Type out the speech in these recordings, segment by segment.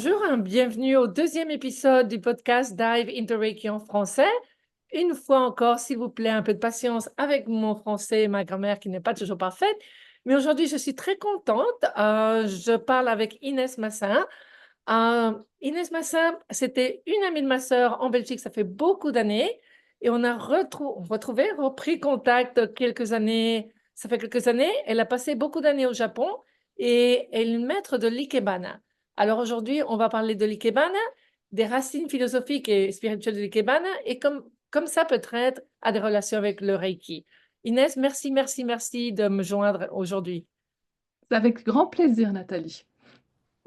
Bonjour, bienvenue au deuxième épisode du podcast Dive into Reiki en français. Une fois encore, s'il vous plaît, un peu de patience avec mon français et ma grammaire qui n'est pas toujours parfaite. Mais aujourd'hui, je suis très contente. Je parle avec Inès Massin. Inès Massin, c'était une amie de ma sœur en Belgique, ça fait beaucoup d'années. Et on a repris contact quelques années. Ça fait quelques années. Elle a passé beaucoup d'années au Japon et elle est une maître de l'Ikebana. Alors aujourd'hui, on va parler de l'Ikebana, des racines philosophiques et spirituelles de l'Ikebana et comme ça peut-être à des relations avec le Reiki. Inès, merci, merci, merci de me joindre aujourd'hui. Avec grand plaisir, Nathalie.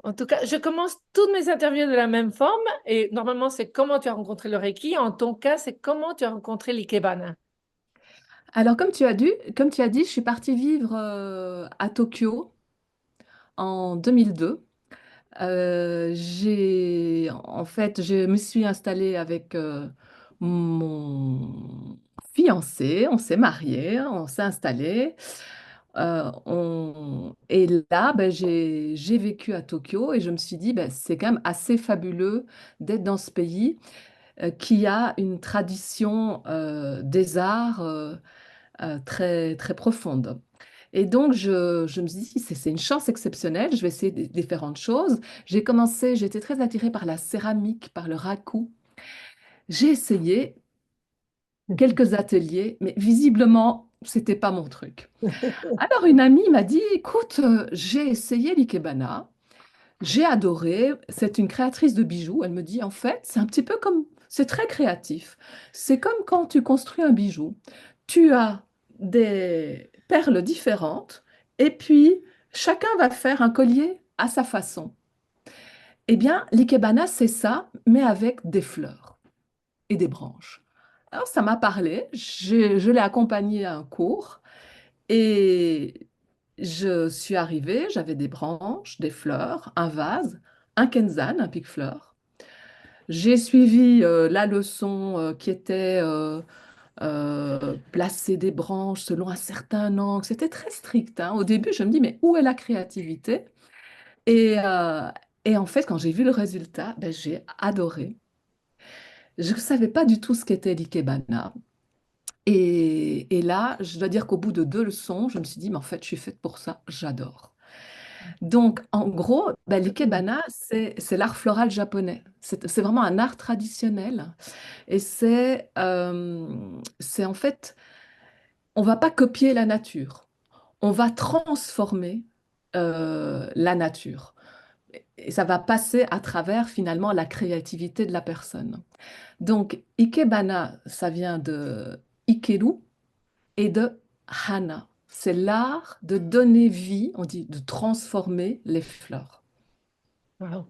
En tout cas, je commence toutes mes interviews de la même forme et normalement, c'est comment tu as rencontré le Reiki. En ton cas, c'est comment tu as rencontré l'Ikebana. Alors, comme tu as dit, je suis partie vivre à Tokyo en 2002. Je me suis installée avec mon fiancé, on s'est mariés, on s'est installés. Et là, ben, j'ai vécu à Tokyo et je me suis dit, ben, c'est quand même assez fabuleux d'être dans ce pays qui a une tradition des arts très, très profonde. Et donc, je me suis dit, c'est une chance exceptionnelle, je vais essayer différentes choses. J'étais très attirée par la céramique, par le raku. J'ai essayé quelques ateliers, mais visiblement, c'était pas mon truc. Alors, une amie m'a dit, écoute, j'ai essayé l'ikebana, j'ai adoré, c'est une créatrice de bijoux. Elle me dit, en fait, c'est un petit peu comme, c'est très créatif. C'est comme quand tu construis un bijou. Tu as des perles différentes et puis chacun va faire un collier à sa façon. Eh bien, l'ikebana, c'est ça, mais avec des fleurs et des branches. Alors, ça m'a parlé, je l'ai accompagnée à un cours et je suis arrivée, j'avais des branches, des fleurs, un vase, un kenzan, un pique-fleur. J'ai suivi la leçon qui était placer des branches selon un certain angle. C'était très strict, hein. Au début, je me dis, mais où est la créativité? Et, euh, et en fait, quand j'ai vu le résultat, ben, j'ai adoré. Je ne savais pas du tout ce qu'était l'ikebana. Et là, je dois dire qu'au bout de deux leçons, je me suis dit, mais en fait, je suis faite pour ça, j'adore. Donc, en gros, bah, l'ikebana, c'est l'art floral japonais. C'est vraiment un art traditionnel. Et c'est en fait, on va pas copier la nature. On va transformer la nature. Et ça va passer à travers finalement la créativité de la personne. Donc, ikebana, ça vient de ikeru et de hana. C'est l'art de donner vie, on dit de transformer les fleurs. Wow.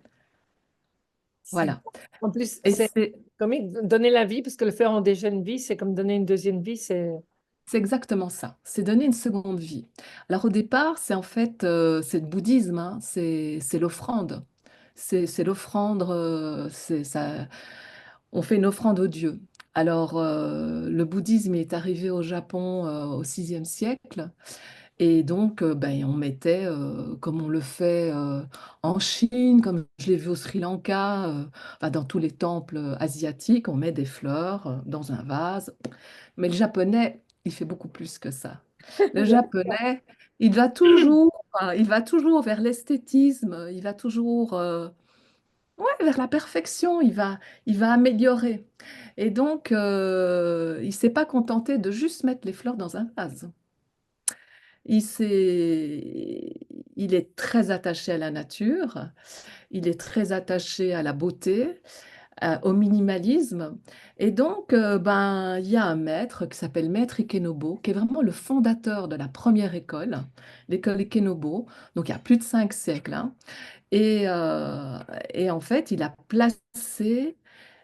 C'est- Voilà. En plus, Et c'est comme donner la vie, parce que le faire en déjà une vie, c'est comme donner une deuxième vie. c'est exactement ça. C'est donner une seconde vie. Alors au départ, c'est en fait, c'est le bouddhisme, hein. C'est l'offrande. C'est l'offrande, c'est ça. On fait une offrande aux dieux. Alors le bouddhisme est arrivé au Japon au VIe siècle. Et donc, ben, on mettait, comme on le fait en Chine, comme je l'ai vu au Sri Lanka, enfin, dans tous les temples asiatiques, on met des fleurs dans un vase. Mais le japonais, il fait beaucoup plus que ça. Le japonais, il va toujours vers l'esthétisme, il va toujours ouais, vers la perfection, il va améliorer. Et donc, il ne s'est pas contenté de juste mettre les fleurs dans un vase. Il s'est- il est très attaché à la nature, il est très attaché à la beauté, au minimalisme. Et donc, ben, il y a un maître qui s'appelle Maître Ikenobo, qui est vraiment le fondateur de la première école, l'école Ikenobo, donc il y a plus de 5 siècles, hein. Et, euh, et en fait, il a placé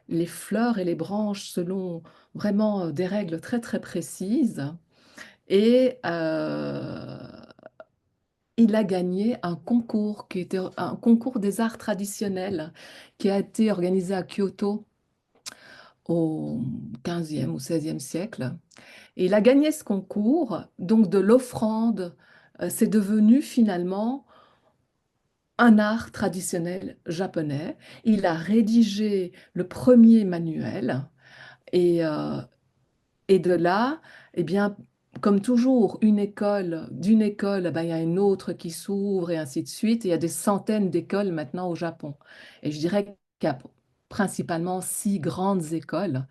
les fleurs et les branches selon vraiment des règles très, très précises. Et il a gagné un concours qui était un concours des arts traditionnels qui a été organisé à Kyoto au 15e ou 16e siècle. Et il a gagné ce concours, donc de l'offrande, c'est devenu finalement un art traditionnel japonais. Il a rédigé le premier manuel et, et de là, eh bien, comme toujours, d'une école, ben, il y a une autre qui s'ouvre et ainsi de suite. Et il y a des centaines d'écoles maintenant au Japon. Et je dirais qu'il y a principalement 6 grandes écoles.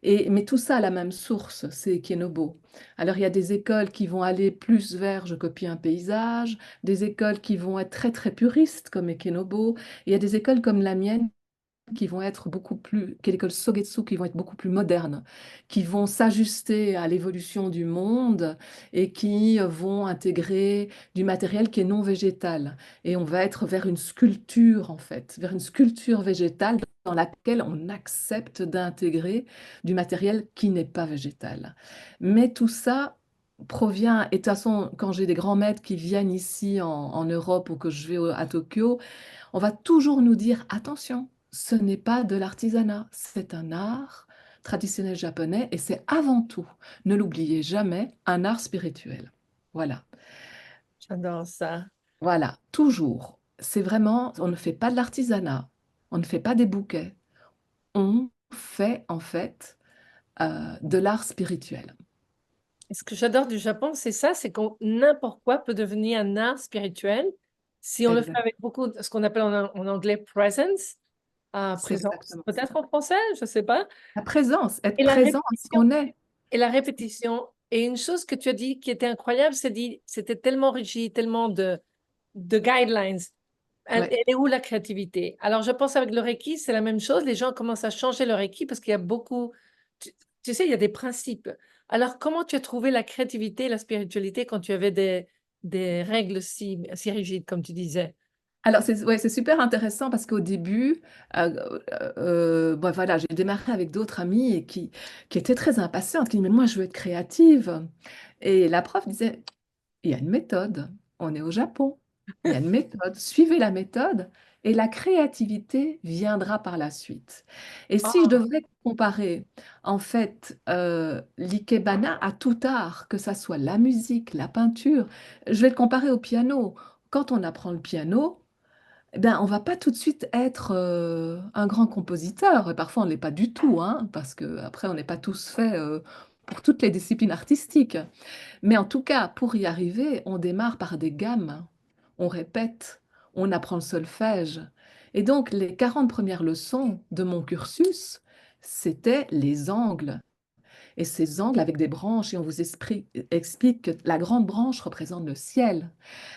Mais tout ça a la même source, c'est Kenobo. Alors il y a des écoles qui vont aller plus vers je copie un paysage, des écoles qui vont être très très puristes comme Kenobo. Il y a des écoles comme la mienne qui vont être beaucoup plus, qui est l'école Sogetsu, qui vont être beaucoup plus modernes, qui vont s'ajuster à l'évolution du monde et qui vont intégrer du matériel qui est non végétal. Et on va être vers une sculpture, en fait, vers une sculpture végétale dans laquelle on accepte d'intégrer du matériel qui n'est pas végétal. Mais tout ça provient, et de toute façon, quand j'ai des grands maîtres qui viennent ici en Europe ou que je vais à Tokyo, on va toujours nous dire, attention, ce n'est pas de l'artisanat, c'est un art traditionnel japonais et c'est avant tout, ne l'oubliez jamais, un art spirituel. Voilà, J'adore ça. voilà, toujours. C'est vraiment, on ne fait pas de l'artisanat, on ne fait pas des bouquets, on fait en fait de l'art spirituel. Et ce que j'adore du Japon, c'est ça, c'est que n'importe quoi peut devenir un art spirituel si on le fait Exact. avec beaucoup de ce qu'on appelle en anglais presence, C'est présence, exactement peut-être ça. en français, je ne sais pas. La présence, être Et la présent à ce répétition. qu'on est. Et la répétition. Et une chose que tu as dit qui était incroyable, c'est dit, c'était tellement rigide, tellement de guidelines. Ouais. Elle est où la créativité? Alors, je pense avec le Reiki, c'est la même chose. Les gens commencent à changer le Reiki parce qu'il y a beaucoup, tu, tu sais, il y a des principes. Alors, comment tu as trouvé la créativité et la spiritualité quand tu avais des règles si rigides, comme tu disais? Alors, c'est ouais, c'est super intéressant parce qu'au début, bon, voilà, j'ai démarré avec d'autres amis qui étaient très impatientes, qui disaient, mais moi, je veux être créative. Et la prof disait, il y a une méthode, on est au Japon, il y a une méthode, suivez la méthode et la créativité viendra par la suite. Et si je Ah, devrais comparer, en fait, l'ikebana à tout art, que ça soit la musique, la peinture, je vais le comparer au piano. Quand on apprend le piano, eh ben, on va pas tout de suite être un grand compositeur. Et parfois, on ne l'est pas du tout, hein, parce que après, on n'est pas tous faits pour toutes les disciplines artistiques. Mais en tout cas, pour y arriver, on démarre par des gammes. On répète, on apprend le solfège. Et donc, les 40 premières leçons de mon cursus, c'était les angles. Et ces angles avec des branches, et on vous explique que la grande branche représente le ciel,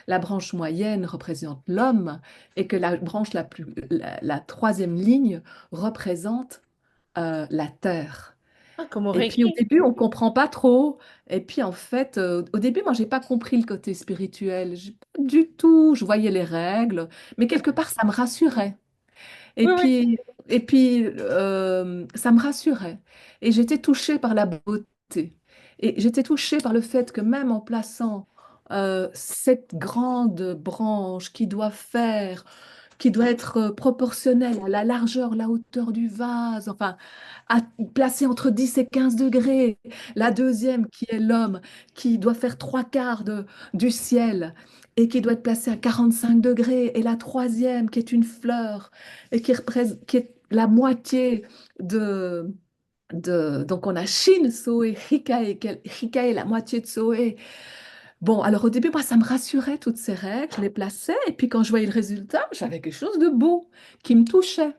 la branche moyenne représente l'homme, et que la branche la troisième ligne représente la terre. comme au Et puis au Reiki. début, on comprend pas trop. Et puis en fait, au début, moi, j'ai pas compris le côté spirituel. Pas du tout. Je voyais les règles, mais quelque part, ça me rassurait. Et Oui, oui. puis, ça me rassurait. Et j'étais touchée par la beauté. Et j'étais touchée par le fait que même en plaçant cette grande branche qui doit être proportionnelle à la largeur, la hauteur du vase, enfin, à placer entre 10 et 15 degrés. La deuxième, qui est l'homme, qui doit faire trois quarts du ciel et qui doit être placé à 45 degrés. Et la troisième, qui est une fleur et qui est la moitié de... Donc on a Shin, Soe, Hikae, Hikae, la moitié de Soe. Bon, alors au début, moi, ça me rassurait toutes ces règles, je les plaçais, et puis quand je voyais le résultat, j'avais quelque chose de beau qui me touchait.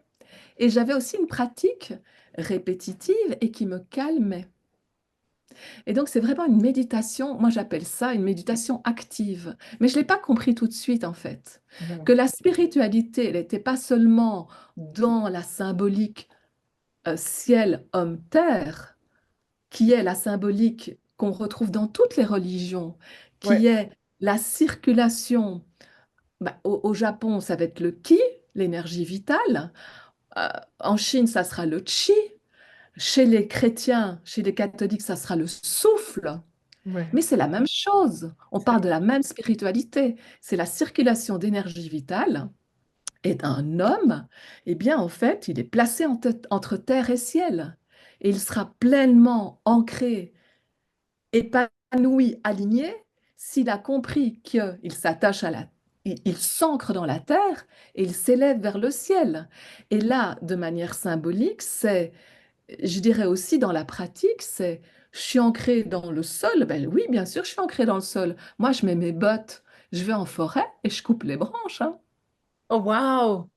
Et j'avais aussi une pratique répétitive et qui me calmait. Et donc, c'est vraiment une méditation, moi j'appelle ça une méditation active. Mais je ne l'ai pas compris tout de suite, en fait. Que Non. la spiritualité, elle n'était pas seulement dans la symbolique ciel, homme, terre, qui est la symbolique qu'on retrouve dans toutes les religions, Ouais, qui est la circulation. Au Japon, ça va être le ki, l'énergie vitale. Euh, En Chine, ça sera le chi. Chez les chrétiens, chez les catholiques, ça sera le souffle. ouais. Mais c'est la même chose. On parle de la même spiritualité. C'est la circulation d'énergie vitale. Et un homme, eh bien, en fait, il est placé entre terre et ciel. Et il sera pleinement ancré, épanoui, aligné, s'il a compris qu'il s'attache à la il s'ancre dans la terre et il s'élève vers le ciel. Et là, de manière symbolique, c'est, je dirais aussi dans la pratique, c'est, je suis ancrée dans le sol. Ben oui, bien sûr, je suis ancrée dans le sol. Moi, je mets mes bottes, je vais en forêt et je coupe les branches, hein. Oh, waouh!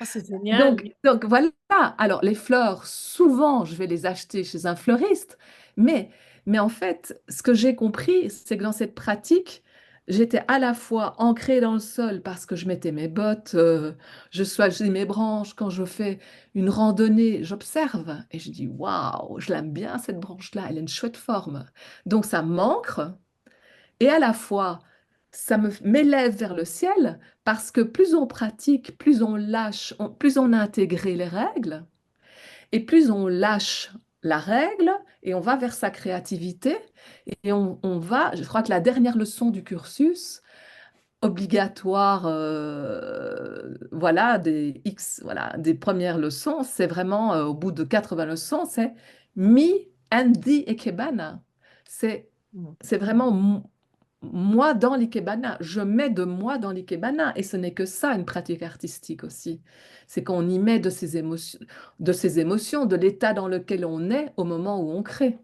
Oh, c'est génial. Donc voilà. Alors les fleurs, souvent, je vais les acheter chez un fleuriste, mais, mais en fait, ce que j'ai compris, c'est que dans cette pratique, j'étais à la fois ancrée dans le sol parce que je mettais mes bottes, je choisis mes branches. Quand je fais une randonnée, j'observe et je dis, waouh, je l'aime bien cette branche-là, elle a une chouette forme. Donc ça m'ancre. Et à la fois, ça me m'élève vers le ciel parce que plus on pratique, plus on lâche, plus on a intégré les règles et plus on lâche la règle et on va vers sa créativité et on va, je crois que la dernière leçon du cursus obligatoire, voilà, des X, voilà, des premières leçons, c'est vraiment au bout de 80 leçons, c'est me and the Ikebana. C'est Mm. c'est vraiment moi dans l'ikebana, je mets de moi dans l'ikebana et ce n'est que ça une pratique artistique aussi. C'est qu'on y met de ses émotions, de l'état dans lequel on est au moment où on crée.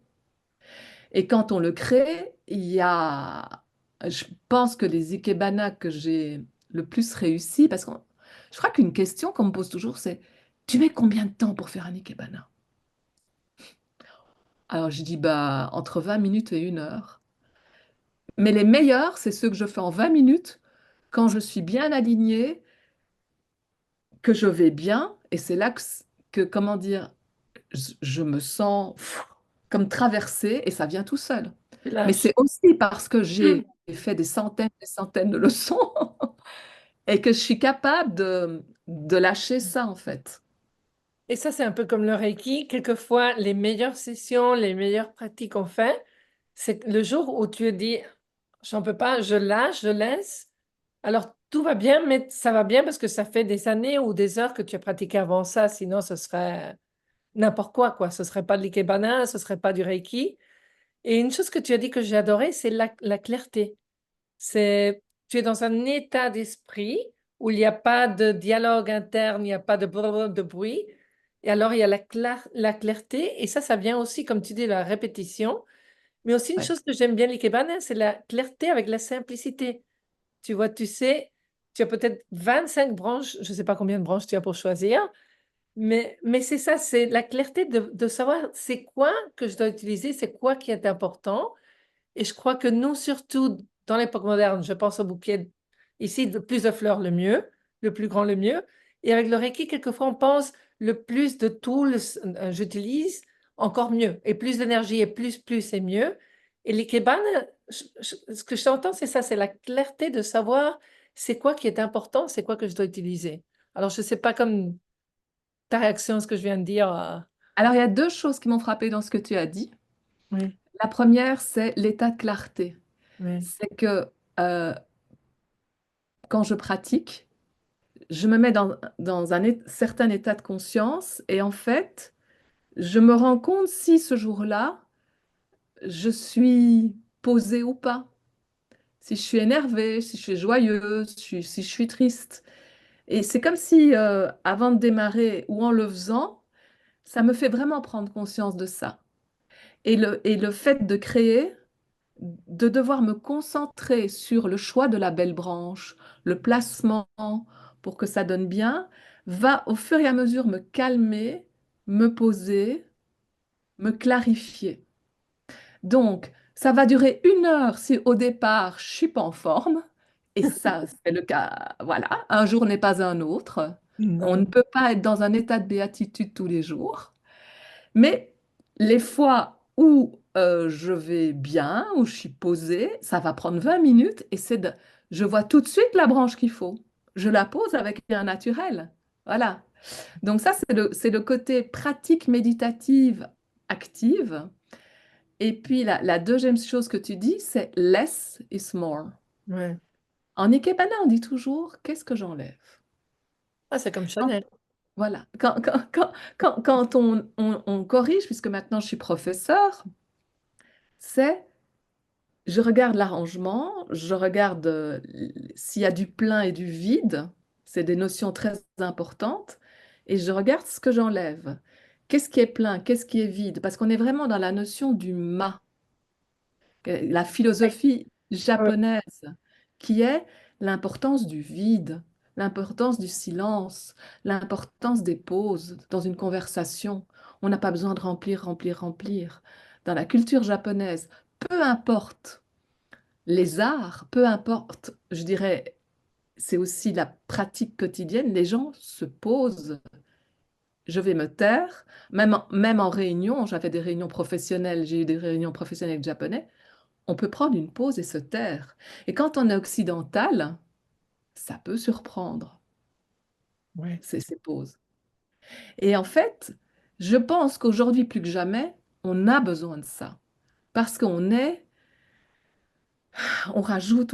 Et quand on le crée, il y a, je pense que les ikebana que j'ai le plus réussi, parce que je crois qu'une question qu'on me pose toujours, c'est, tu mets combien de temps pour faire un ikebana? Alors je dis, bah, entre 20 minutes et 1 heure. Mais les meilleurs, c'est ceux que je fais en 20 minutes quand je suis bien alignée, que je vais bien, et c'est là comment dire, je me sens comme traversée et ça vient tout seul. Tu Mais lâches. c'est aussi parce que j'ai fait des centaines de leçons et que je suis capable de lâcher ça en fait. Et ça, c'est un peu comme le Reiki. Quelquefois, les meilleures sessions, les meilleures pratiques qu'on fait, c'est le jour où tu dis, j'en peux pas, je lâche, je laisse. Alors, tout va bien, mais ça va bien parce que ça fait des années ou des heures que tu as pratiqué avant ça. Sinon, ce serait n'importe quoi, quoi. Ce serait pas de l'ikebana, ce serait pas du Reiki. Et une chose que tu as dit que j'ai adoré, c'est la clarté. C'est, tu es dans un état d'esprit où il n'y a pas de dialogue interne, il n'y a pas de, de bruit. Et alors, il y a la clarté. Et ça vient aussi, comme tu dis, de la répétition. Mais aussi, une Ouais. chose que j'aime bien l'ikebana, c'est la clarté avec la simplicité. Tu vois, tu sais, tu as peut-être 25 branches, je ne sais pas combien de branches tu as pour choisir, mais c'est ça, c'est la clarté de savoir c'est quoi que je dois utiliser, c'est quoi qui est important. Et je crois que nous, surtout dans l'époque moderne, je pense au bouquet ici, de plus de fleurs, le mieux, le plus grand, le mieux. Et avec le Reiki, quelquefois, on pense le plus de tools j'utilise, encore mieux. Et plus d'énergie et plus et mieux. Et l'Ikebana, ce que je t'entends, c'est ça, c'est la clarté de savoir c'est quoi qui est important, c'est quoi que je dois utiliser. Alors, je ne sais pas comme ta réaction à ce que je viens de dire. Alors il y a deux choses qui m'ont frappée dans ce que tu as dit. Oui, La première, c'est l'état de clarté. oui, C'est que euh, quand je pratique, je me mets dans un certain état de conscience et en fait, je me rends compte si ce jour-là, je suis posée ou pas, si je suis énervée, si je suis joyeuse, si je suis triste. Et c'est comme si, avant de démarrer ou en le faisant, ça me fait vraiment prendre conscience de ça. Et le fait de créer, de devoir me concentrer sur le choix de la belle branche, le placement pour que ça donne bien, va au fur et à mesure me calmer, me poser, me clarifier. Donc, ça va durer 1 heure si au départ, je suis pas en forme. Et ça, c'est le cas. Voilà, un jour n'est pas un autre. On ne non. peut pas être dans un état de béatitude tous les jours. Mais les fois où je vais bien, où je suis posée, ça va prendre 20 minutes et je vois tout de suite la branche qu'il faut. Je la pose avec un naturel. Voilà. Donc ça, c'est le côté pratique méditative active. Et puis la deuxième chose que tu dis, c'est less is more. Ouais. En Ikebana, on dit toujours, qu'est-ce que j'enlève? Ah, c'est comme Quand- Chanel. Voilà. Quand on corrige, puisque maintenant je suis professeur, c'est je regarde l'arrangement, je regarde s'il y a du plein et du vide, c'est des notions très importantes, et je regarde ce que j'enlève. Qu'est-ce qui est plein, qu'est-ce qui est vide? Parce qu'on est vraiment dans la notion du ma, la philosophie Ouais. japonaise, qui est l'importance du vide, l'importance du silence, l'importance des pauses dans une conversation. On n'a pas besoin de remplir, remplir, remplir. Dans la culture japonaise, peu importe les arts, peu importe, je dirais, c'est aussi la pratique quotidienne, les gens se posent. Je vais me taire, même en réunion, j'avais des réunions professionnelles, j'ai eu des réunions professionnelles japonais, on peut prendre une pause et se taire. Et quand on est occidental, ça peut surprendre, Ouais. ces pauses. Et en fait, je pense qu'aujourd'hui, plus que jamais, on a besoin de ça. Parce on rajoute,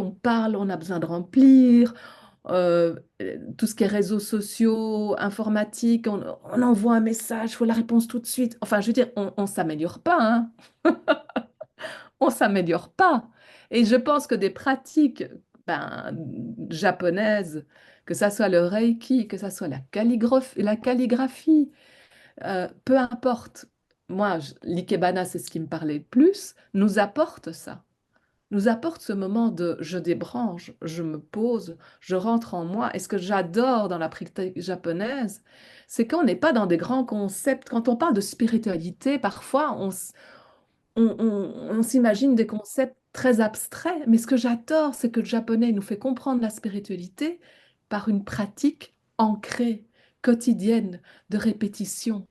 on parle, on a besoin de remplir. euh, Tout ce qui est réseaux sociaux, informatique, on envoie un message, il faut la réponse tout de suite. Enfin, je veux dire, on ne s'améliore pas, hein. On s'améliore pas. Et je pense que des pratiques ben, japonaises, que ça soit le reiki, que ça soit la calligraphie, peu importe. Moi, l'ikebana, c'est ce qui me parlait le plus, nous apporte ça. Nous apporte ce moment de je débranche, je me pose, je rentre en moi. Et ce que j'adore dans la pratique japonaise, c'est qu'on n'est pas dans des grands concepts. Quand on parle de spiritualité, parfois on s'imagine des concepts très abstraits. Mais ce que j'adore, c'est que le japonais nous fait comprendre la spiritualité par une pratique ancrée, quotidienne, de répétition.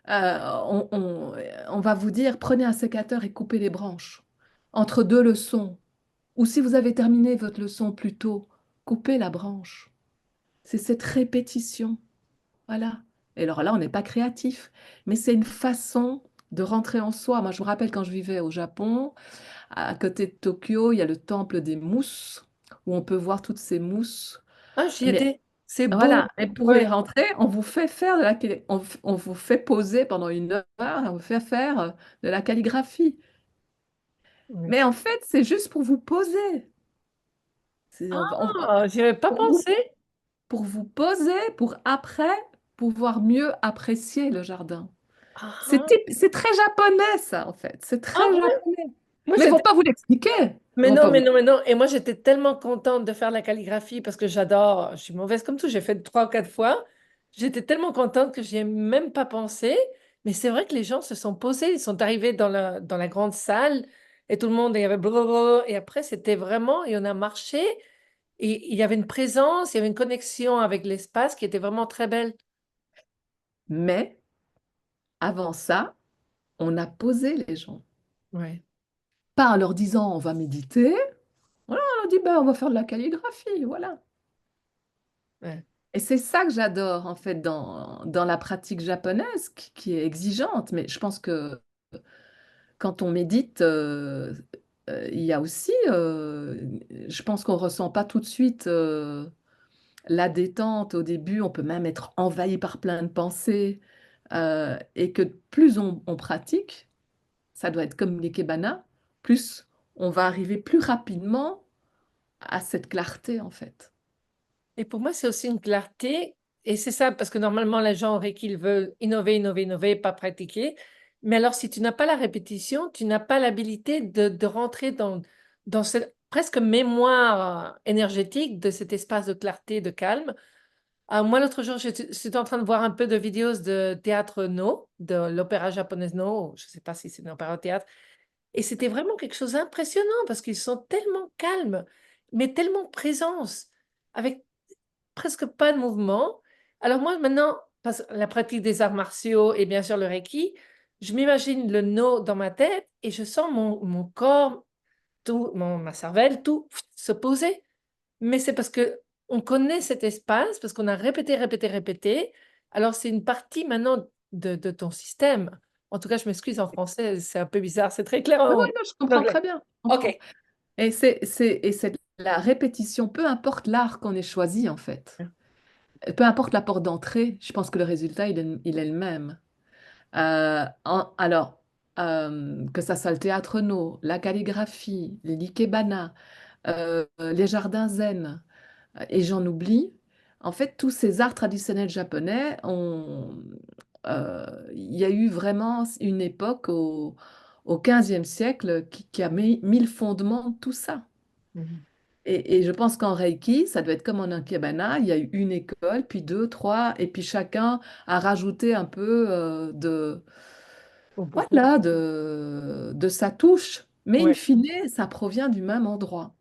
Euh, on, on- on va vous dire, prenez un sécateur et coupez les branches entre deux leçons. Ou si vous avez terminé votre leçon plus tôt, coupez la branche. C'est cette répétition. Voilà. Et alors là, on n'est pas créatif, mais c'est une façon de rentrer en soi. Moi, je me rappelle quand je vivais au Japon, à côté de Tokyo, il y a le temple des mousses, où on peut voir toutes ces mousses. Ah, j'y Mais étais. C'est beau. voilà, et pour y Ouais. rentrer, on vous fait faire on vous fait poser pendant une heure, on vous fait faire de la calligraphie. Ouais. Mais en fait, c'est juste pour vous poser. Ah, j'y avais pas Pour vous, pensé. pour vous poser, pour après pouvoir mieux apprécier le jardin. Ah, ah. C'est très japonais, ça, en fait. C'est Ah très ouais? japonais. Moi, Mais ils vont j'étais. pas vous l'expliquer. Ils Mais vont non, pas vous mais non, mais non. Et moi, j'étais tellement contente de faire la calligraphie parce que j'adore. Je suis mauvaise comme tout. J'ai fait 3 ou 4 fois. J'étais tellement contente que j'y ai même pas pensé. Mais c'est vrai que les gens se sont posés. Ils sont arrivés dans la grande salle et tout le monde, il y avait blablabla. Et après, c'était vraiment, et on a marché. Et il y avait une présence, il y avait une connexion avec l'espace qui était vraiment très belle. Mais avant ça, on a posé les gens. Ouais. Pas en leur disant on va méditer. Voilà, on leur dit ben, on va faire de la calligraphie. Voilà. Ouais. Et c'est ça que j'adore, en fait, dans la pratique japonaise, qui est exigeante. Mais je pense que quand on médite, il y a aussi, je pense qu'on ressent pas tout de suite la détente au début. On peut même être envahi par plein de pensées. Et que plus on pratique, ça doit être comme l'ikebana, plus on va arriver plus rapidement à cette clarté, en fait. Et pour moi, c'est aussi une clarté. Et c'est ça, parce que normalement, les gens auraient qu'ils veulent innover, innover, innover, pas pratiquer. Mais alors, si tu n'as pas la répétition, tu n'as pas l'habilité de rentrer dans cette presque mémoire énergétique de cet espace de clarté, de calme. Moi, l'autre jour, j'étais en train de voir un peu de vidéos de théâtre No, de l'opéra japonaise No. Je ne sais pas si c'est un opéra théâtre. Et c'était vraiment quelque chose d'impressionnant parce qu'ils sont tellement calmes, mais tellement présence, avec presque pas de mouvement. Alors moi, maintenant, parce que la pratique des arts martiaux et bien sûr le Reiki, je m'imagine le no dans ma tête et je sens mon corps, tout, ma cervelle, tout se poser. Mais c'est parce que on connaît cet espace, parce qu'on a répété, répété, répété. Alors c'est une partie maintenant de ton système. En tout cas, je m'excuse en français, c'est un peu bizarre, c'est très clair Oui, en, oui, non, je en comprends très anglais. bien. Je OK. comprends. Et c'est la répétition, peu importe l'art qu'on ait choisi, en fait. Peu importe la porte d'entrée, je pense que le résultat, il est le même. Alors, que ça soit le théâtre no, la calligraphie, l'ikebana, les jardins zen, et j'en oublie. En fait, tous ces arts traditionnels japonais il y a eu vraiment une époque au XVe siècle qui a mis le fondement de tout ça. Mhm. Et je pense qu'en Reiki, ça doit être comme en Ikebana, il y a eu une école, puis deux, trois, et puis chacun a rajouté un peu Au bout. voilà, de sa touche. Mais in Ouais, fine, ça provient du même endroit.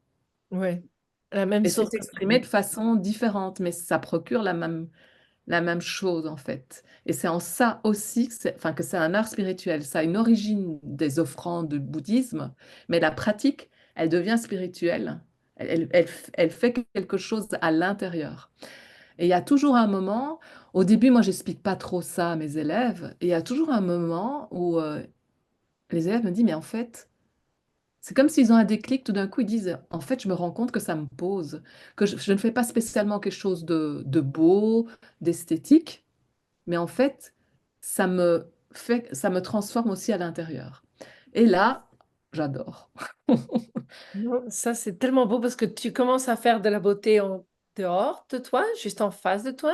ouais. La même Et source c'est exprimé de d'inspiration. façon différente, mais ça procure la même chose en fait. Et c'est en ça aussi enfin, que c'est un art spirituel. Ça a une origine des offrandes du bouddhisme, mais la pratique, elle devient spirituelle. Elle fait quelque chose à l'intérieur. Et il y a toujours un moment, au début, moi, j'explique pas trop ça à mes élèves, et il y a toujours un moment où les élèves me disent, mais en fait, c'est comme s'ils ont un déclic, tout d'un coup, ils disent, en fait, je me rends compte que ça me pose, que je ne fais pas spécialement quelque chose de beau, d'esthétique, mais en fait, ça me transforme aussi à l'intérieur. Et là, j'adore. Non, ça, c'est tellement beau parce que tu commences à faire de la beauté en dehors de toi, juste en face de toi,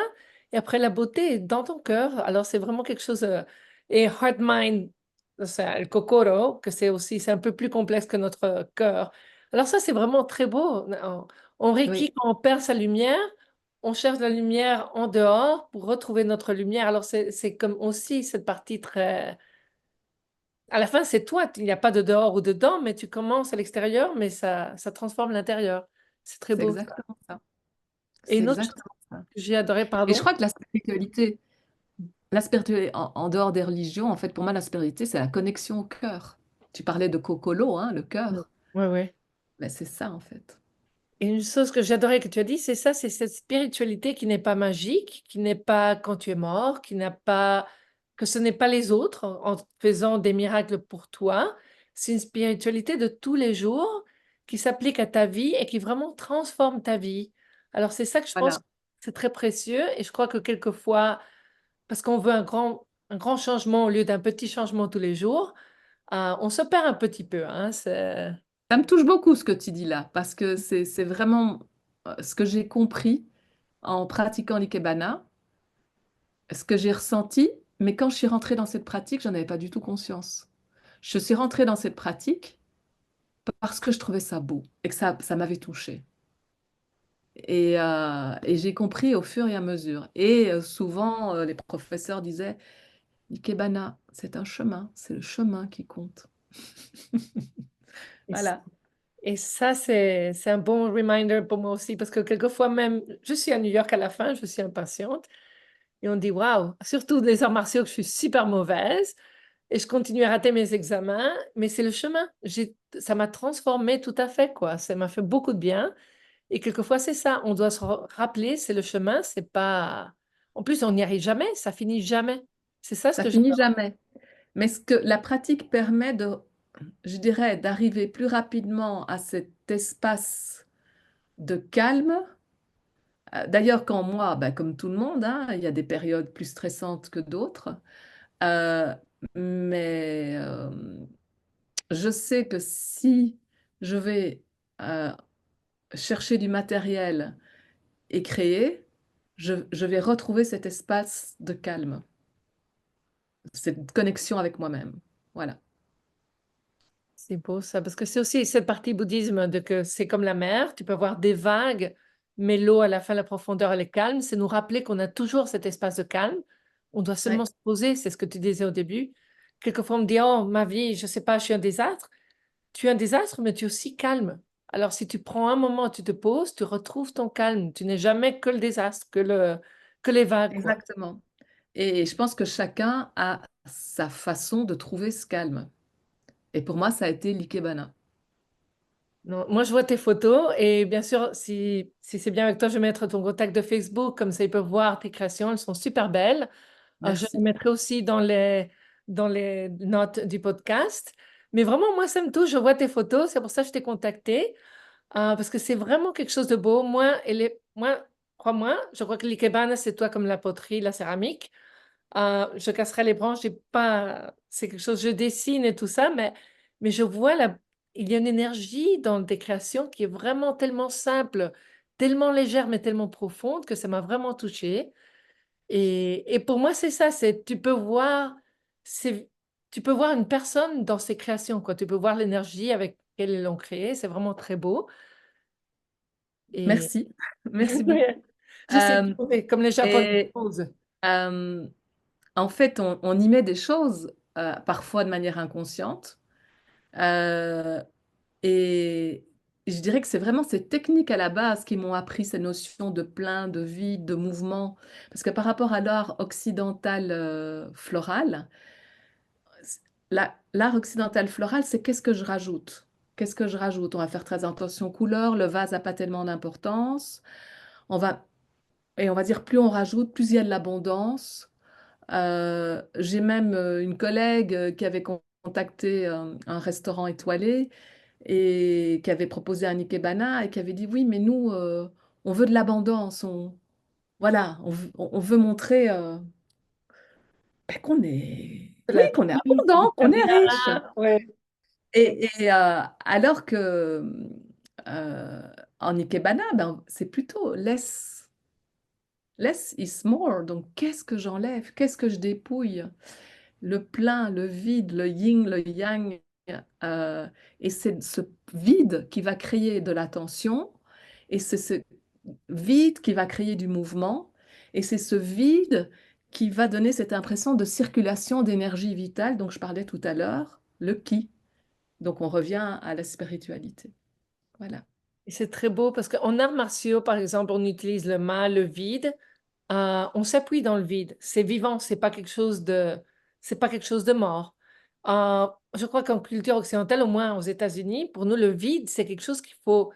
et après la beauté est dans ton cœur. Alors, c'est vraiment quelque chose. Et heart mind, c'est le kokoro, que c'est aussi, c'est un peu plus complexe que notre cœur. Alors, ça, c'est vraiment très beau. En Reiki, Oui, quand on perd sa lumière, on cherche la lumière en dehors pour retrouver notre lumière. Alors, c'est comme aussi cette partie très. À la fin, c'est toi. Il n'y a pas de dehors ou dedans, mais tu commences à l'extérieur, mais ça transforme l'intérieur. C'est très c'est beau, ça. exactement ça. Et C'est une autre chose exactement ça. que j'ai adoré, Et je pardon. crois que la spiritualité en dehors des religions, en fait, pour moi, la spiritualité, c'est la connexion au cœur. Tu parlais de Kokolo, hein, le Oui, cœur. oui. Ben, c'est ça, en fait. Et une chose que j'adorais que tu as dit, c'est ça, c'est cette spiritualité qui n'est pas magique, qui n'est pas quand tu es mort, qui n'a pas, que ce n'est pas les autres en faisant des miracles pour toi. C'est une spiritualité de tous les jours qui s'applique à ta vie et qui vraiment transforme ta vie. Alors c'est ça que je pense Voilà. que c'est très précieux et je crois que quelquefois, parce qu'on veut un grand changement au lieu d'un petit changement tous les jours, on se perd un petit peu, hein, Ça me touche beaucoup ce que tu dis là, parce que c'est vraiment ce que j'ai compris en pratiquant l'ikebana, ce que j'ai ressenti, mais quand je suis rentrée dans cette pratique, j'en avais pas du tout conscience. Je suis rentrée dans cette pratique parce que je trouvais ça beau et que ça m'avait touchée. Et j'ai compris au fur et à mesure. Et souvent, les professeurs disaient, l'ikebana, c'est un chemin, c'est le chemin qui compte. et Voilà. Et ça, c'est un bon reminder pour moi aussi, parce que quelquefois même, je suis à New York à la fin, je suis impatiente, et on dit, waouh, surtout les arts martiaux, que je suis super mauvaise, et je continue à rater mes examens, mais c'est le chemin. Ça m'a transformée tout à fait, quoi. Ça m'a fait beaucoup de bien. Et quelquefois, c'est ça, on doit se rappeler, c'est le chemin, c'est pas. En plus, on n'y arrive jamais, ça finit jamais. C'est ça ce Ça que finit j'adore. jamais. Mais ce que la pratique permet de, je dirais, d'arriver plus rapidement à cet espace de calme. D'ailleurs, quand moi, ben, comme tout le monde, hein, il y a des périodes plus stressantes que d'autres. Euh, mais je sais que si je vais chercher du matériel et créer, je vais retrouver cet espace de calme, cette connexion avec moi-même. Voilà. C'est beau ça, parce que c'est aussi cette partie bouddhisme de que c'est comme la mer, tu peux avoir des vagues, mais l'eau à la fin, la profondeur, elle est calme. C'est nous rappeler qu'on a toujours cet espace de calme. On doit seulement Ouais, se poser, c'est ce que tu disais au début. Quelquefois, on me dit, oh, ma vie, je sais pas, je suis un désastre. Tu es un désastre, mais tu es aussi calme. Alors, si tu prends un moment, tu te poses, tu retrouves ton calme. Tu n'es jamais que le désastre, que les vagues, quoi. exactement. Et je pense que chacun a sa façon de trouver ce calme. Et pour moi, ça a été l'ikebana. Non, moi, je vois tes photos et bien sûr, si c'est bien avec toi, je vais mettre ton contact de Facebook, comme ça ils peuvent voir tes créations, elles sont super belles. Je les Merci. mettrai aussi dans les notes du podcast. Mais vraiment, moi, ça me touche, je vois tes photos, c'est pour ça que je t'ai contacté, parce que c'est vraiment quelque chose de beau. Moi, crois-moi, je crois que l'ikebana, c'est toi comme la poterie, la céramique. Je casserai les branches, j'ai pas, c'est quelque chose, je dessine et tout ça, mais je vois il y a une énergie dans tes créations qui est vraiment tellement simple, tellement légère, mais tellement profonde que ça m'a vraiment touchée. Et pour moi, c'est ça, c'est, tu peux voir une personne dans ses créations, quoi. Tu peux voir l'énergie avec laquelle ils l'ont créée. C'est vraiment très beau. Et Merci, merci beaucoup. je sais, Euh, comme les Japonais et posent. euh, en fait, on y met des choses, parfois de manière inconsciente. Euh, et je dirais que c'est vraiment ces techniques à la base qui m'ont appris ces notions de plein, de vide, de mouvement. Parce que par rapport à l'art occidental floral, l'art occidental floral, c'est qu'est-ce que je rajoute? Qu'est-ce que je rajoute? On va faire très attention aux couleurs, le vase n'a pas tellement d'importance. Et on va dire, plus on rajoute, plus il y a de l'abondance. J'ai même une collègue qui avait contacté un restaurant étoilé et qui avait proposé un ikebana et qui avait dit, oui, mais nous, on veut de l'abondance. Voilà, on veut montrer qu'on est, De oui, la qu'on est pluie, du abondant, qu'on est riche. caviar, ouais. Alors que euh, en ikebana, ben, c'est plutôt less is more. Donc, qu'est-ce que j'enlève? Qu'est-ce que je dépouille? Le plein, le vide, le yin, le yang. euh, et c'est ce vide qui va créer de la tension. Et c'est ce vide qui va créer du mouvement. Et c'est ce vide qui va donner cette impression de circulation d'énergie vitale dont je parlais tout à l'heure, le ki. Donc, on revient à la spiritualité. Voilà. Et c'est très beau parce qu'en arts martiaux, par exemple, on utilise le ma, le vide. On s'appuie dans le vide. C'est vivant, c'est pas quelque chose de mort. Je crois qu'en culture occidentale, au moins aux États-Unis, pour nous, le vide, c'est quelque chose qu'il faut.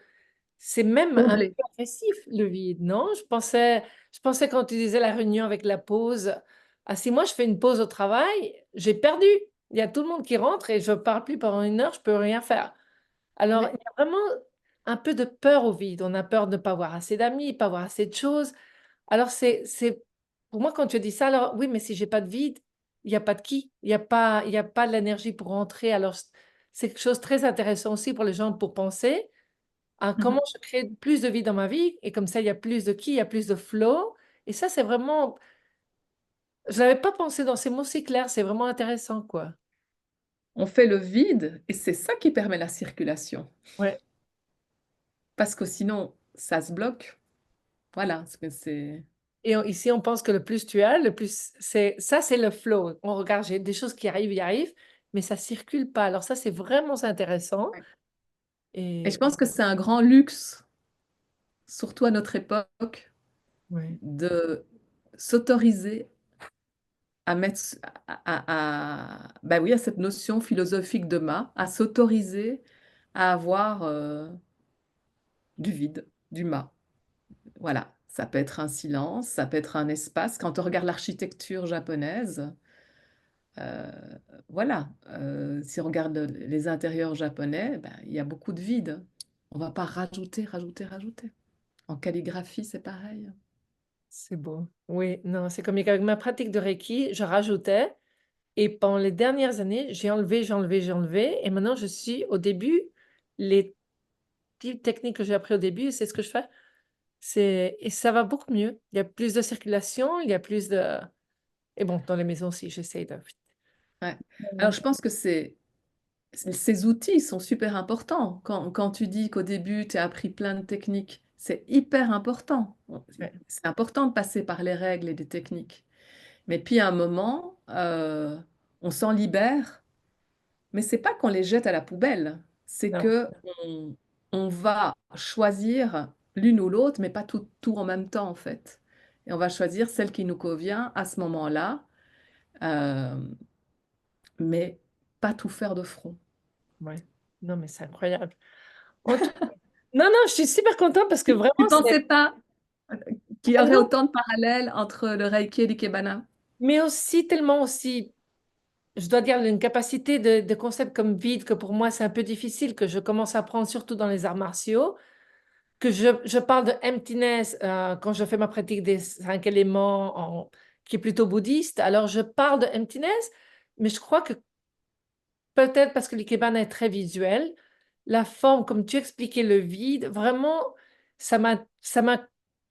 C'est même un Combler. peu agressif, le vide, non? Je pensais quand tu disais la réunion avec la pause, si moi je fais une pause au travail, j'ai perdu. Il y a tout le monde qui rentre et je parle plus pendant une heure, je peux rien faire. Alors, Oui. il y a vraiment un peu de peur au vide. On a peur de ne pas avoir assez d'amis, pas avoir assez de choses. Alors, pour moi, quand tu dis ça, alors oui, mais si j'ai pas de vide, il n'y a pas de qui, il y a pas de l'énergie pour rentrer. Alors, c'est quelque chose de très intéressant aussi pour les gens pour penser à comment Mhm. je crée plus de vie dans ma vie. Et comme ça, il y a plus de qui, il y a plus de flow. Et ça, c'est vraiment, je n'avais pas pensé dans ces mots si clairs. C'est vraiment intéressant, quoi. On fait le vide et c'est ça qui permet la circulation. Ouais. Parce que sinon, ça se bloque. Voilà. C'est... Et ici, on pense que le plus tu as, le plus c'est le flow. On regarde, j'ai des choses qui arrivent, y arrivent, mais ça circule pas. Alors ça, c'est vraiment intéressant. Ouais. Et je Et pense que c'est un grand luxe, surtout à notre époque, ouais, de s'autoriser à mettre ben oui, à cette notion philosophique de ma, à s'autoriser à avoir du vide, du ma. Voilà, ça peut être un silence, ça peut être un espace. Quand on regarde l'architecture japonaise, euh, voilà, si on regarde les intérieurs japonais, ben, il y a beaucoup de vide. On va pas rajouter, rajouter, rajouter. En calligraphie, c'est pareil. c'est beau. Oui, non, c'est comme avec ma pratique de Reiki, je rajoutais. Et pendant les dernières années, j'ai enlevé, j'ai enlevé, j'ai enlevé. Et maintenant, je suis au début, les petites techniques que j'ai appris au début, c'est ce que je fais. Et ça va beaucoup mieux. Il y a plus de circulation, il y a plus de. Et bon, dans les maisons aussi, j'essaye de. Ouais. Alors, je pense que ces outils sont super importants. Quand tu dis qu'au début, tu as appris plein de techniques, c'est hyper important. Ouais, C'est important de passer par les règles et des techniques. Mais puis, à un moment, on s'en libère. Mais c'est pas qu'on les jette à la poubelle. C'est non, que on va choisir l'une ou l'autre, mais pas tout en même temps, en fait. Et on va choisir celle qui nous convient à ce moment-là, euh, mais pas tout faire de front. ouais. Non, mais c'est incroyable. En tout- Non, non, je suis super contente parce que Tu vraiment, pensais pas qu'il y Ah aurait non, autant de parallèles entre le Reiki et l'Ikebana? mais aussi tellement aussi, je dois dire, une capacité de concept comme vide que pour moi, c'est un peu difficile, que je commence à apprendre surtout dans les arts martiaux, que je parle de emptiness quand je fais ma pratique des 5 éléments, qui est plutôt bouddhiste. Alors, je parle de emptiness, mais je crois que peut-être parce que l'ikebana est très visuel, la forme, comme tu expliquais le vide, vraiment, ça m'a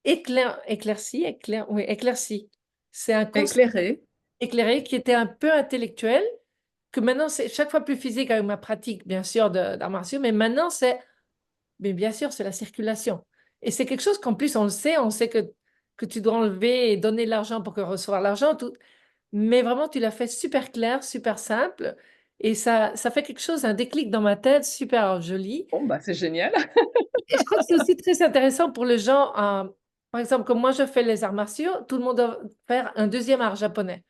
éclairci, oui, éclairci. C'est un concept Éclairé. éclairé qui était un peu intellectuel, que maintenant c'est chaque fois plus physique avec ma pratique, bien sûr, d'arts martiaux, mais maintenant mais bien sûr, c'est la circulation. Et c'est quelque chose qu'en plus on sait que tu dois enlever et donner l'argent pour que recevoir l'argent, tout. Mais vraiment, tu l'as fait super clair, super simple. Et ça fait quelque chose, un déclic dans ma tête, super joli. Bon, bah, c'est génial. Et je crois que c'est aussi très intéressant pour les gens. Par exemple, comme moi, je fais les arts martiaux, tout le monde doit faire un deuxième art japonais.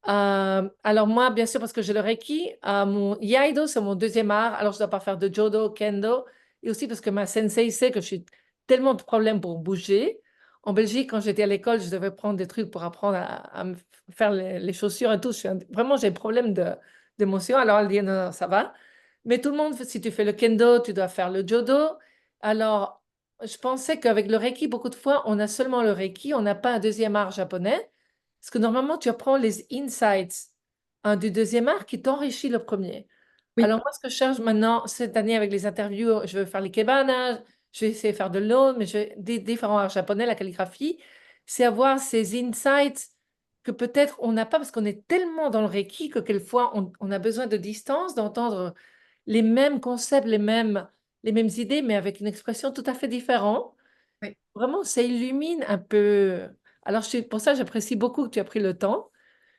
Alors moi, bien sûr, parce que j'ai le Reiki, mon Iaido, c'est mon deuxième art. Alors, je ne dois pas faire de Jodo, Kendo. Et aussi parce que ma sensei sait que je suis tellement de problèmes pour bouger. En Belgique, quand j'étais à l'école, je devais prendre des trucs pour apprendre à me faire les chaussures et tout. Vraiment, j'ai des problèmes d'émotion. Alors, elle dit, non, non, ça va. Mais tout le monde, si tu fais le Kendo, tu dois faire le Jodo. Alors, je pensais qu'avec le Reiki, beaucoup de fois, on a seulement le Reiki, on n'a pas un deuxième art japonais. Parce que normalement, tu apprends les insights du deuxième art qui t'enrichit le premier. Oui, Alors moi, ce que je cherche maintenant, cette année avec les interviews, je veux faire l'ikebana, je vais essayer de faire de l'aude, mais des différents arts japonais, la calligraphie, c'est avoir ces insights que peut-être on n'a pas parce qu'on est tellement dans le Reiki que quelquefois on a besoin de distance, d'entendre les mêmes concepts, les mêmes idées, mais avec une expression tout à fait différente. oui, Vraiment, ça illumine un peu. Alors, pour ça, j'apprécie beaucoup que tu as pris le temps,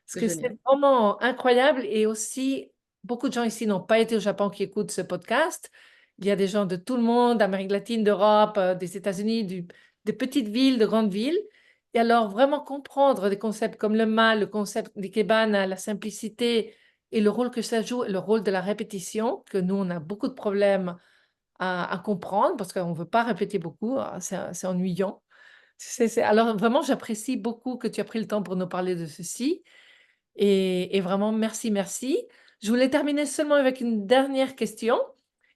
parce c'est que c'est génial. vraiment incroyable. Et aussi, beaucoup de gens ici n'ont pas été au Japon qui écoutent ce podcast. Il y a des gens de tout le monde, d'Amérique latine, d'Europe, des États-Unis, des petites villes, de grandes villes. Et alors, vraiment comprendre des concepts comme le mal, le concept d'Ikebana, la simplicité et le rôle que ça joue, le rôle de la répétition, que nous, on a beaucoup de problèmes à comprendre parce qu'on ne veut pas répéter beaucoup, c'est ennuyant. Alors vraiment, j'apprécie beaucoup que tu as pris le temps pour nous parler de ceci et vraiment merci, merci. Je voulais terminer seulement avec une dernière question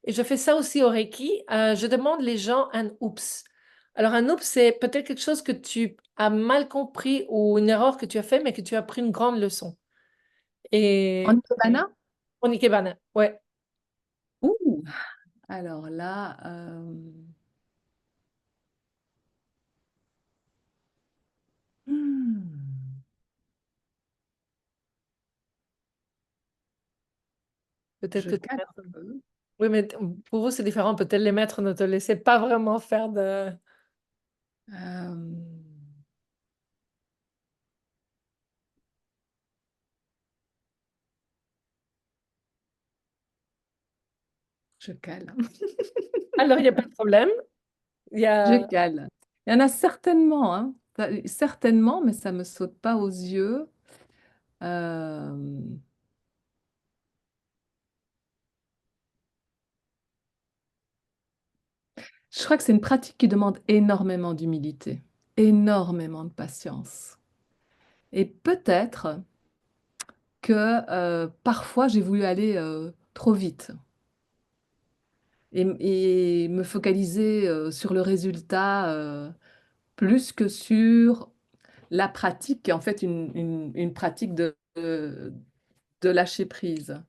et je fais ça aussi au Reiki. Je demande les gens un oups. Alors un oups, c'est peut-être quelque chose que tu as mal compris ou une erreur que tu as fait, mais que tu as pris une grande leçon. En Et ikebana? on Ikebana, ouais. Ouh, alors là, hmm, Peut-être je que tes cale maîtres. un peu. Oui, mais pour vous, c'est différent. Peut-être les maîtres ne te laissaient pas vraiment faire de. Euh, je cale. Alors, il n'y a pas de problème. Il y Je a. cale. Il y en a certainement, hein. Certainement, mais ça me saute pas aux yeux. Euh, je crois que c'est une pratique qui demande énormément d'humilité, énormément de patience. Et peut-être que parfois j'ai voulu aller trop vite et me focaliser sur le résultat plus que sur la pratique, qui est en fait une pratique de lâcher prise.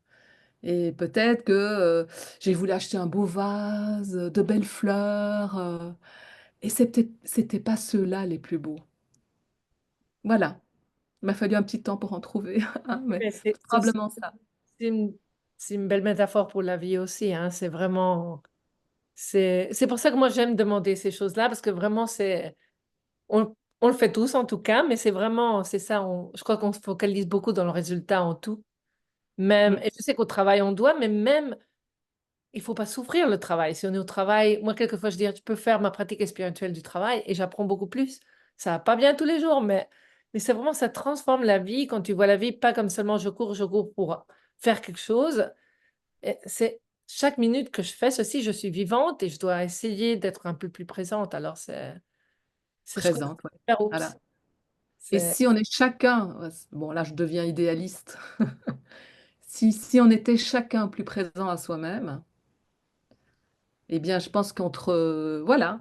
Et peut-être que j'ai voulu acheter un beau vase, de belles fleurs, et c'était pas ceux-là les plus beaux. Voilà, il m'a fallu un petit temps pour en trouver un, mais Mais c'est probablement ça. c'est une, c'est une belle métaphore pour la vie aussi, hein. C'est vraiment. C'est pour ça que moi, j'aime demander ces choses-là, parce que vraiment, on le fait tous en tout cas, mais c'est vraiment. C'est ça. Je crois qu'on se focalise beaucoup dans le résultat en tout. Même, Mm. et je sais qu'au travail, on doit, mais même. Il faut pas souffrir le travail. Si on est au travail, moi, quelquefois, je dis, tu peux faire ma pratique spirituelle du travail et j'apprends beaucoup plus. Ça va pas bien tous les jours, mais c'est vraiment, ça transforme la vie quand tu vois la vie pas comme seulement je cours pour faire quelque chose. Et c'est chaque minute que je fais ceci, je suis vivante et je dois essayer d'être un peu plus présente. Alors, je trouve que Présente, ouais. c'est super, oups. Voilà. Et C'est, si on est chacun, bon là je deviens idéaliste, si on était chacun plus présent à soi-même, eh bien je pense qu'entre voilà,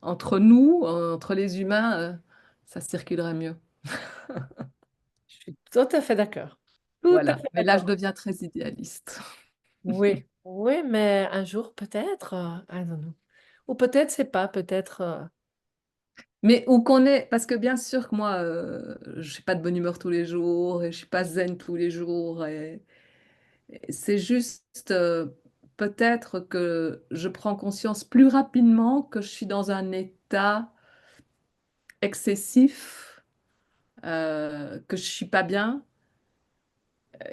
entre nous, entre les humains, ça circulerait mieux. suis tout à fait d'accord. Tout à Voilà. fait Mais là, je d'accord. deviens très idéaliste. Oui, oui, mais un jour peut-être, I don't know. Ou peut-être c'est pas, peut-être. Mais où qu'on est, parce que bien sûr que moi, je suis pas de bonne humeur tous les jours et je suis pas zen tous les jours. Et c'est juste peut-être que je prends conscience plus rapidement que je suis dans un état excessif, que je suis pas bien,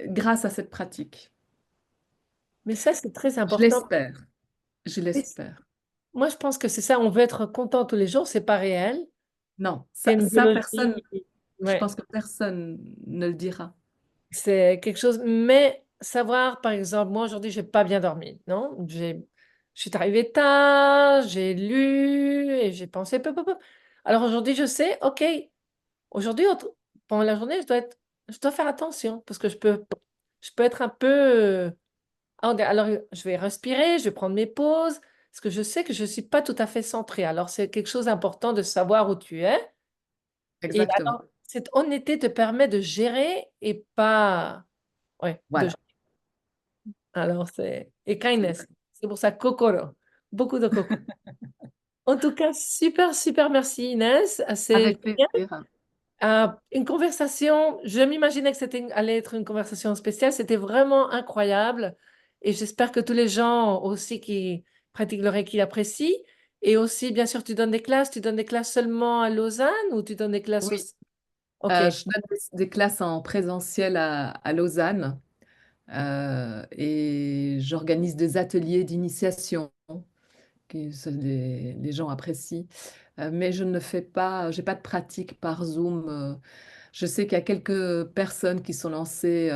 grâce à cette pratique. Mais ça, c'est très Je important. l'espère, je Et l'espère. moi, je pense que c'est ça, on veut être content tous les jours, c'est pas réel. Non, C'est une personne, biologie. je Ouais. pense que personne ne le dira. C'est quelque chose, mais savoir, par exemple, moi aujourd'hui, j'ai pas bien dormi, non? Je suis arrivée tard, j'ai lu et j'ai pensé, Alors aujourd'hui, je sais, ok, aujourd'hui, pendant la journée, je dois faire attention parce que je peux être un peu, alors, je vais respirer, je vais prendre mes pauses parce que je sais que je suis pas tout à fait centrée. Alors, c'est quelque chose d'important de savoir où tu es. Et Exactement. alors, cette honnêteté te permet de gérer et pas, ouais, Voilà. alors, et kindness. C'est pour ça, kokoro. Beaucoup de coco. En tout cas, super, super merci Inès. C'est Avec plaisir. une conversation. Je m'imaginais que allait être une conversation spéciale. C'était vraiment incroyable. Et j'espère que tous les gens aussi qui pratiquent le Reiki apprécient. Et aussi, bien sûr, tu donnes des classes. Tu donnes des classes seulement à Lausanne ou tu donnes des classes Oui, aussi? OK. je donne des classes en présentiel à Lausanne et j'organise des ateliers d'initiation les gens apprécient. Mais je ne fais pas, j'ai pas de pratique par Zoom. Je sais qu'il y a quelques personnes qui sont lancées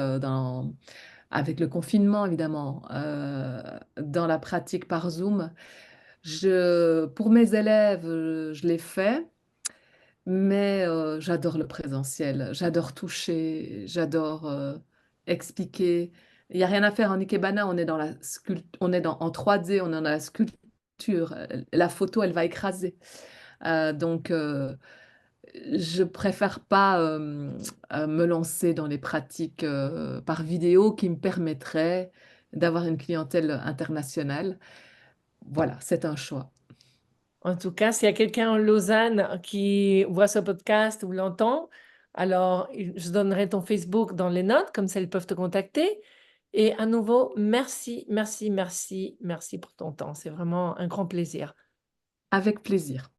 avec le confinement, évidemment, dans la pratique par Zoom. Pour mes élèves, je l'ai fait. Mais j'adore le présentiel, j'adore toucher, j'adore expliquer. Il n'y a rien à faire en Ikebana, on est dans on est en 3D, on est dans la sculpture. La photo, elle va écraser. Donc, je préfère pas me lancer dans les pratiques par vidéo qui me permettraient d'avoir une clientèle internationale. Voilà, c'est un choix. En tout cas, s'il y a quelqu'un en Lausanne qui voit ce podcast ou l'entend, alors je donnerai ton Facebook dans les notes, comme ça ils peuvent te contacter. Et à nouveau, merci, merci, merci, merci pour ton temps. C'est vraiment un grand plaisir. Avec plaisir.